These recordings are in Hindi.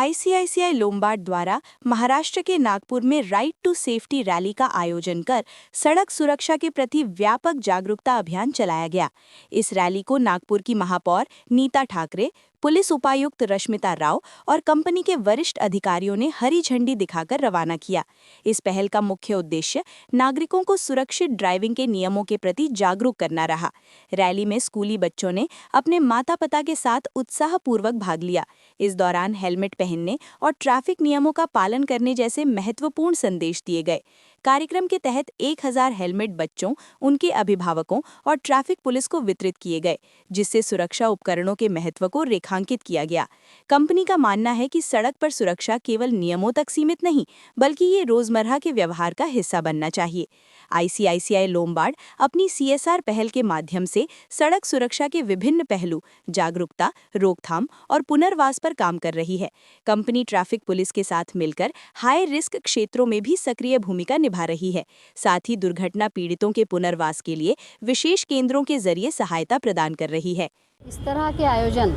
आईसीआईसीआई लोम्बार्ड द्वारा महाराष्ट्र के नागपुर में राइट टू सेफ्टी रैली का आयोजन कर सड़क सुरक्षा के प्रति व्यापक जागरूकता अभियान चलाया गया। इस रैली को नागपुर की महापौर नीता ठाकरे, पुलिस उपायुक्त रश्मिता राव और कंपनी के वरिष्ठ अधिकारियों ने हरी झंडी दिखाकर रवाना किया। इस पहल का मुख्य उद्देश्य नागरिकों को सुरक्षित ड्राइविंग के नियमों के प्रति जागरूक करना रहा। रैली में स्कूली बच्चों ने अपने माता पिता के साथ उत्साहपूर्वक भाग लिया। इस दौरान हेलमेट पहनने और ट्रैफिक नियमों का पालन करने जैसे महत्वपूर्ण संदेश दिए गए। कार्यक्रम के तहत 1000 हेलमेट बच्चों, उनके अभिभावकों और ट्रैफिक पुलिस को वितरित किए गए, जिससे सुरक्षा उपकरणों के महत्व को रेखांकित किया गया। कंपनी का मानना है कि सड़क पर सुरक्षा केवल नियमों तक सीमित नहीं, बल्कि ये रोजमर्रा के व्यवहार का हिस्सा बनना चाहिए। आईसीआईसीआई लोम्बार्ड अपनी सीएसआर पहल के माध्यम से सड़क सुरक्षा के विभिन्न पहलू, जागरूकता, रोकथाम और पुनर्वास पर काम कर रही है। कंपनी ट्रैफिक पुलिस के साथ मिलकर हाई रिस्क क्षेत्रों में भी सक्रिय भूमिका निभा रही है। साथ ही दुर्घटना पीड़ितों के पुनर्वास के लिए विशेष केंद्रों के जरिए सहायता प्रदान कर रही है। इस तरह के आयोजन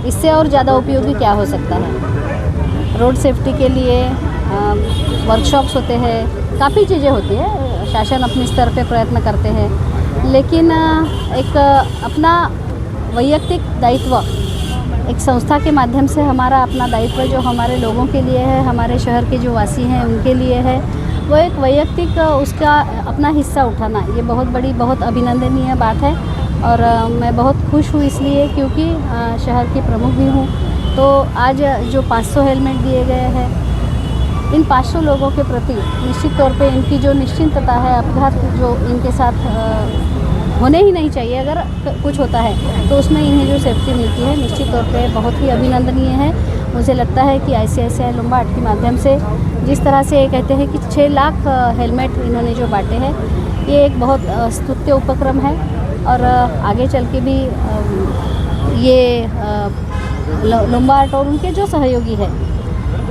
इससे और ज़्यादा उपयोगी क्या हो सकता है। रोड सेफ्टी के लिए वर्कशॉप्स होते हैं, काफ़ी चीज़ें होती है। शासन अपने स्तर पे प्रयत्न करते हैं, लेकिन एक अपना वैयक्तिक दायित्व, एक संस्था के माध्यम से हमारा अपना दायित्व जो हमारे लोगों के लिए है, हमारे शहर के जो वासी हैं उनके लिए है, वो एक वैयक्तिक उसका अपना हिस्सा उठाना, ये बहुत बड़ी, बहुत अभिनंदनीय बात है। और मैं बहुत खुश हूँ इसलिए क्योंकि शहर की प्रमुख भी हूँ। तो आज जो 500 हेलमेट दिए गए हैं, इन 500 लोगों के प्रति निश्चित तौर पे इनकी जो निश्चिंतता है, अपघात जो इनके साथ होने ही नहीं चाहिए, अगर कुछ होता है तो उसमें इन्हें जो सेफ्टी मिलती है, निश्चित तौर पे बहुत ही अभिनंदनीय है। मुझे लगता है कि आईसीआईसीआई लोम्बार्ड के माध्यम से जिस तरह से ये कहते हैं कि 6 लाख हेलमेट इन्होंने जो बांटे हैं, ये एक बहुत स्तुत्य उपक्रम है। और आगे चल के भी ये लोम्बार्ड और उनके जो सहयोगी है,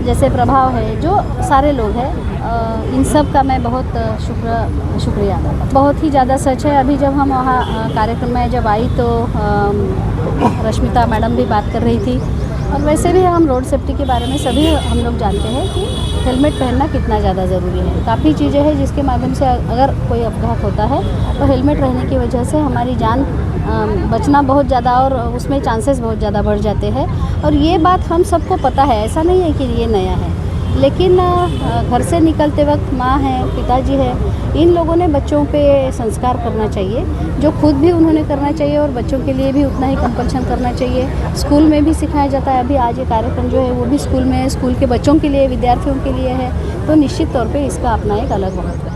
जैसे प्रभाव है, जो सारे लोग हैं, इन सब का मैं बहुत शुक्रिया। बहुत ही ज़्यादा सच है। अभी जब हम वहाँ कार्यक्रम में जब आई तो रश्मिता मैडम भी बात कर रही थी, और वैसे भी हम रोड सेफ्टी के बारे में सभी हम लोग जानते हैं कि हेलमेट पहनना कितना ज़्यादा ज़रूरी है। काफ़ी चीज़ें हैं जिसके माध्यम से अगर कोई अपघात होता है तो हेलमेट रहने की वजह से हमारी जान बचना बहुत ज़्यादा, और उसमें चांसेस बहुत ज़्यादा बढ़ जाते हैं। और ये बात हम सबको पता है, ऐसा नहीं है कि ये नया है। लेकिन घर से निकलते वक्त माँ है, पिताजी है, इन लोगों ने बच्चों पे संस्कार करना चाहिए, जो खुद भी उन्होंने करना चाहिए और बच्चों के लिए भी उतना ही कंपल्शन करना चाहिए। स्कूल में भी सिखाया जाता है। अभी आज ये कार्यक्रम जो है वो भी स्कूल में, स्कूल के बच्चों के लिए, विद्यार्थियों के लिए है। तो निश्चित तौर पे इसका अपना एक अलग महत्व है।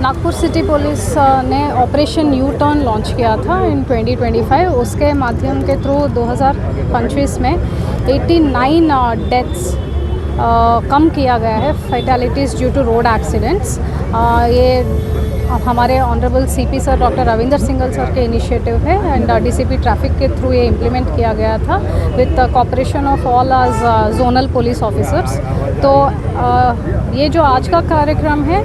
नागपुर सिटी पुलिस ने ऑपरेशन यू टर्न लॉन्च किया था इन 2025। उसके माध्यम के थ्रू 2025 में 89 डेथ्स कम किया गया है, fatalities due to road accidents. ये हमारे honourable CP sir doctor Ravinder Singal sir के इनिशिएटिव है, एंड डीसीपी ट्रैफिक के थ्रू ये इम्प्लीमेंट किया गया था with cooperation of all our zonal police officers. तो ये जो आज का कार्यक्रम है,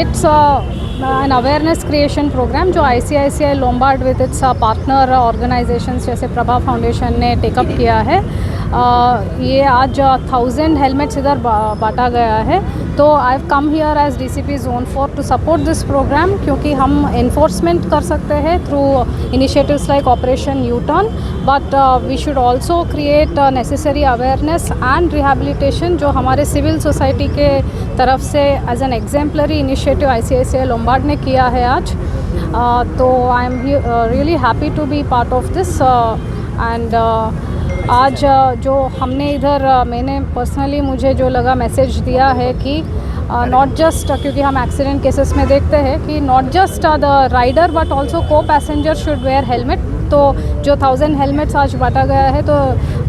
it's an awareness creation programme जो ICICI Lombard with its partner organisations जैसे प्रभा फाउंडेशन ने टेकअप किया है। ये आज 1000 हेलमेट्स इधर बांटा गया है। तो I have come here as DCP zone 4 to support this programme, क्योंकि हम इन्फोर्समेंट कर सकते हैं through initiatives like operation U turn, but we should also create necessary awareness and rehabilitation, जो हमारे सिविल सोसाइटी के तरफ से as an exemplary initiative ICICI Lombard ने किया है आज। तो I am really happy to be part of this. And आज जो हमने इधर, मैंने पर्सनली, मुझे जो लगा मैसेज दिया है कि नॉट जस्ट, क्योंकि हम एक्सीडेंट केसेस में देखते हैं कि not just the rider but also को पैसेंजर शुड वेयर हेलमेट। तो जो 1000 हेलमेट्स आज बांटा गया है, तो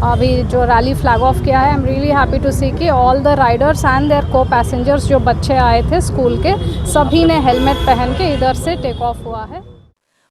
अभी जो रैली फ्लैग ऑफ किया है, I am really happy to see कि all the riders and their co passengers, जो बच्चे आए थे स्कूल के, सभी ने हेलमेट पहन के इधर से टेक ऑफ हुआ है।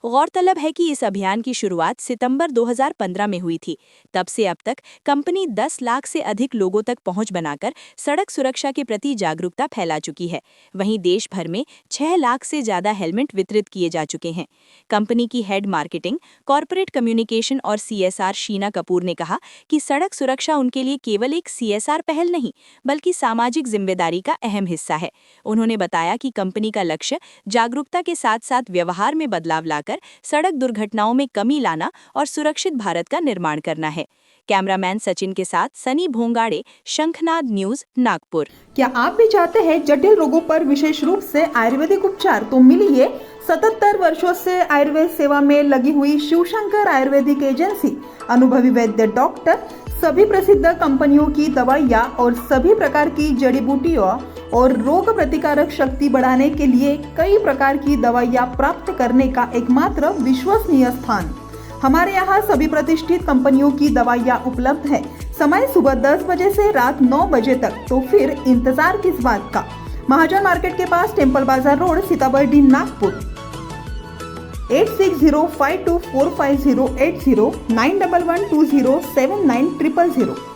गौरतलब है कि इस अभियान की शुरुआत सितंबर 2015 में हुई थी। तब से अब तक कंपनी 10 लाख से अधिक लोगों तक पहुंच बनाकर सड़क सुरक्षा के प्रति जागरूकता फैला चुकी है। वहीं देश भर में 6 लाख से ज्यादा हेलमेट वितरित किए जा चुके हैं। कंपनी की हेड मार्केटिंग, कॉर्पोरेट कम्युनिकेशन और CSR शीना कपूर ने कहा कि सड़क सुरक्षा उनके लिए केवल एक CSR पहल नहीं, बल्कि सामाजिक जिम्मेदारी का अहम हिस्सा है। उन्होंने बताया कि कंपनी का लक्ष्य जागरूकता के साथ साथ व्यवहार में बदलाव लाकर सड़क दुर्घटनाओं में कमी लाना और सुरक्षित भारत का निर्माण करना है। कैमरामैन सचिन के साथ सनी भोंगाड़े, शंखनाद न्यूज, नागपुर। क्या आप भी चाहते हैं जटिल रोगों पर विशेष रूप से आयुर्वेदिक उपचार? तो मिलिए 77 वर्षों से आयुर्वेद सेवा में लगी हुई शिवशंकर आयुर्वेदिक एजेंसी, अनुभवी वैद्य डॉक्टर, सभी प्रसिद्ध कंपनियों की दवाइयाँ और सभी प्रकार की जड़ी बूटियों और रोग प्रतिकारक शक्ति बढ़ाने के लिए कई प्रकार की दवाइयाँ प्राप्त करने का एकमात्र विश्वसनीय स्थान। हमारे यहाँ सभी प्रतिष्ठित कंपनियों की दवाइयाँ उपलब्ध है। समय सुबह 10 बजे से रात 9 बजे तक। तो फिर इंतजार किस बात का? महाजन मार्केट के पास, टेम्पल बाजार रोड, सीताबर्डी, नागपुर। 8605245080 911207900।